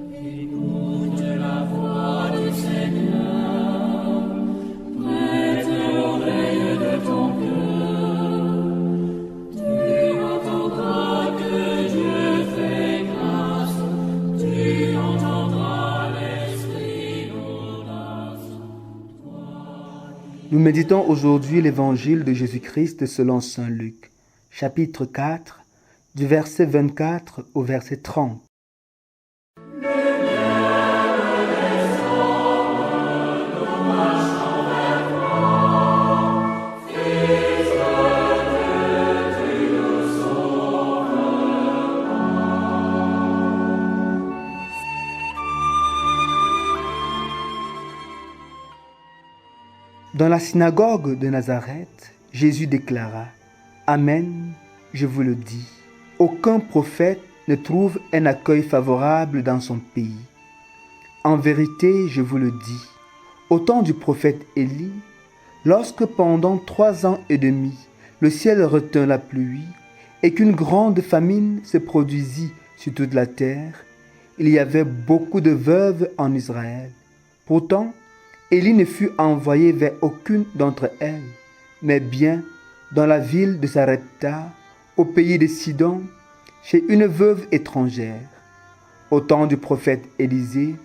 Écoute la voix du Seigneur, prête l'oreille de ton cœur. Tu entendras que Dieu fait grâce, tu entendras l'Esprit d'audace. Nous méditons aujourd'hui l'évangile de Jésus-Christ selon saint Luc, chapitre 4, du verset 24 au verset 30. Dans la synagogue de Nazareth, Jésus déclara : « Amen, je vous le dis, aucun prophète ne trouve un accueil favorable dans son pays. En vérité, je vous le dis, au temps du prophète Élie, lorsque pendant 3 ans et demi, le ciel retint la pluie et qu'une grande famine se produisit sur toute la terre, il y avait beaucoup de veuves en Israël. Pourtant, Élie ne fut envoyé vers aucune d'entre elles, mais bien dans la ville de Sarepta, au pays de Sidon, chez une veuve étrangère. Au temps du prophète Élisée,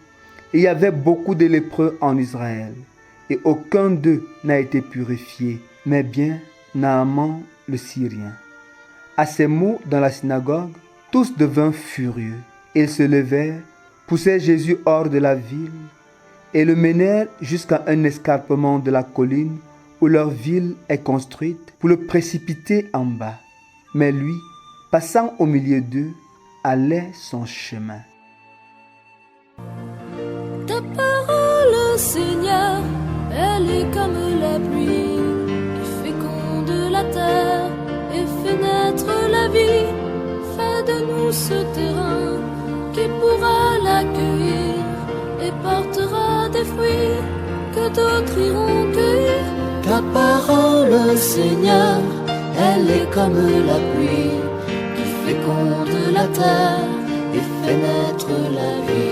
il y avait beaucoup de lépreux en Israël, et aucun d'eux n'a été purifié, mais bien Naaman le Syrien. À ces mots dans la synagogue, tous devinrent furieux. Ils se levèrent, poussèrent Jésus hors de la ville, et le menèrent jusqu'à un escarpement de la colline où leur ville est construite pour le précipiter en bas. Mais lui, passant au milieu d'eux, allait son chemin. Ta parole, Seigneur, elle est comme la pluie qui féconde la terre et fait naître la vie. Fais de nous ce terrain qui pourra l'accueillir et portera des fruits que d'autres iront cueillir. Ta parole, Seigneur, elle est comme la pluie qui féconde la terre et fait naître la vie.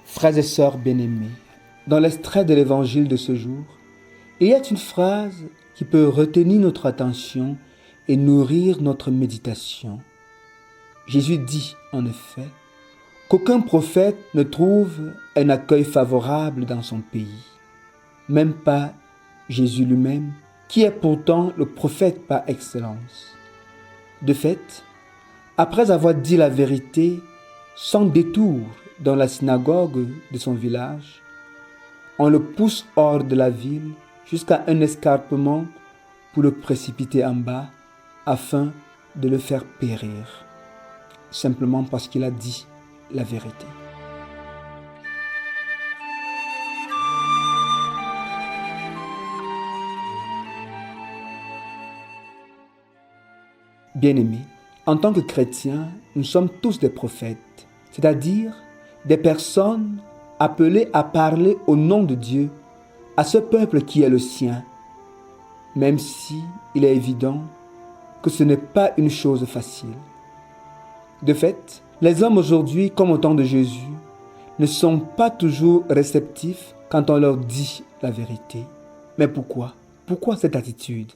Frères et sœurs bien-aimés, dans l'extrait de l'évangile de ce jour, il y a une phrase qui peut retenir notre attention et nourrir notre méditation. Jésus dit, en effet, qu'aucun prophète ne trouve un accueil favorable dans son pays. Même pas Jésus lui-même, qui est pourtant le prophète par excellence. De fait, après avoir dit la vérité sans détour dans la synagogue de son village, on le pousse hors de la ville jusqu'à un escarpement pour le précipiter en bas afin de le faire périr, simplement parce qu'il a dit la vérité. Bien-aimés, en tant que chrétiens, nous sommes tous des prophètes, c'est-à-dire des personnes appelées à parler au nom de Dieu à ce peuple qui est le sien, même si il est évident que ce n'est pas une chose facile. De fait, les hommes aujourd'hui, comme au temps de Jésus, ne sont pas toujours réceptifs quand on leur dit la vérité. Mais pourquoi? Pourquoi cette attitude?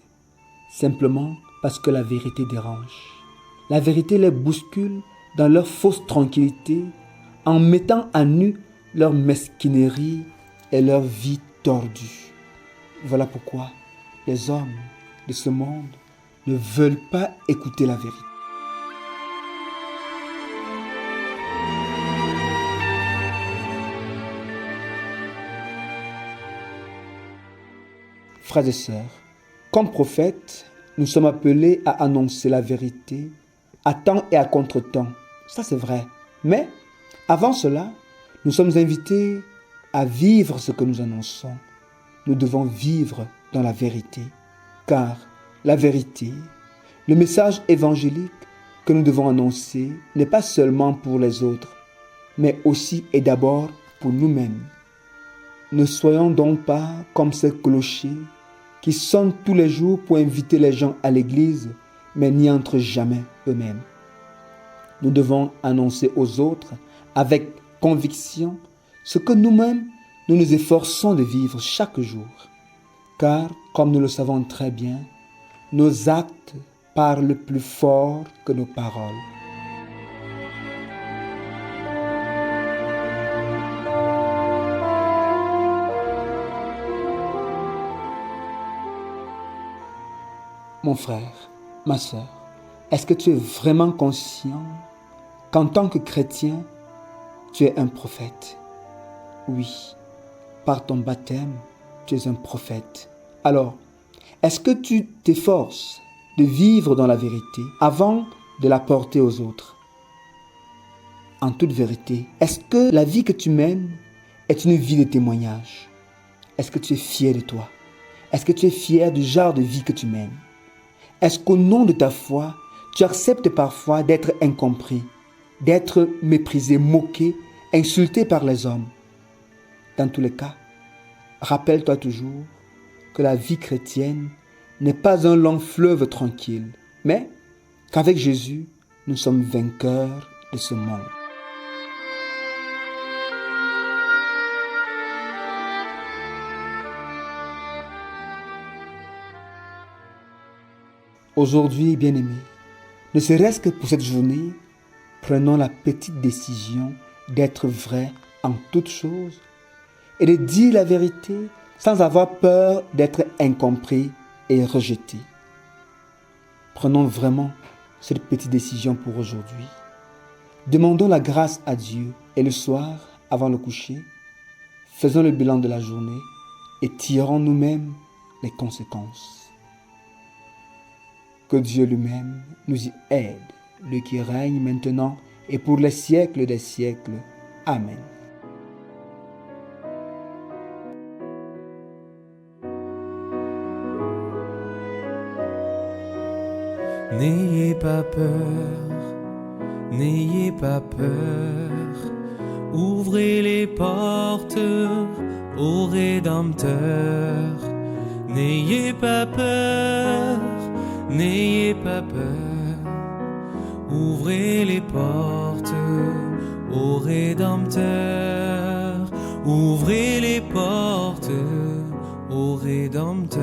Simplement parce que la vérité dérange. La vérité les bouscule dans leur fausse tranquillité en mettant à nu leur mesquinerie et leur vie tordue. Voilà pourquoi les hommes de ce monde ne veulent pas écouter la vérité. Frères et sœurs, comme prophètes, nous sommes appelés à annoncer la vérité à temps et à contre-temps. Ça, c'est vrai. Mais avant cela, nous sommes invités à vivre ce que nous annonçons. Nous devons vivre dans la vérité, car La vérité, le message évangélique que nous devons annoncer n'est pas seulement pour les autres, mais aussi et d'abord pour nous-mêmes. Ne soyons donc pas comme ces clochers qui sonnent tous les jours pour inviter les gens à l'église, mais n'y entrent jamais eux-mêmes. Nous devons annoncer aux autres avec conviction ce que nous-mêmes nous nous efforçons de vivre chaque jour. Car, comme nous le savons très bien, nos actes parlent plus fort que nos paroles. Mon frère, ma sœur, est-ce que tu es vraiment conscient qu'en tant que chrétien, tu es un prophète? Oui, par ton baptême, tu es un prophète. Alors, est-ce que tu t'efforces de vivre dans la vérité avant de la porter aux autres? En toute vérité, est-ce que la vie que tu mènes est une vie de témoignage? Est-ce que tu es fier de toi? Est-ce que tu es fier du genre de vie que tu mènes? Est-ce qu'au nom de ta foi, tu acceptes parfois d'être incompris, d'être méprisé, moqué, insulté par les hommes? Dans tous les cas, rappelle-toi toujours que la vie chrétienne n'est pas un long fleuve tranquille, mais qu'avec Jésus, nous sommes vainqueurs de ce monde. Aujourd'hui, bien-aimés, ne serait-ce que pour cette journée, prenons la petite décision d'être vrais en toutes choses et de dire la vérité sans avoir peur d'être incompris et rejeté. Prenons vraiment cette petite décision pour aujourd'hui. Demandons la grâce à Dieu et le soir, avant le coucher, faisons le bilan de la journée et tirons nous-mêmes les conséquences. Que Dieu lui-même nous y aide, lui qui règne maintenant et pour les siècles des siècles. Amen. N'ayez pas peur, n'ayez pas peur, ouvrez les portes au Rédempteur. N'ayez pas peur, n'ayez pas peur, ouvrez les portes au Rédempteur. Ouvrez les portes au Rédempteur.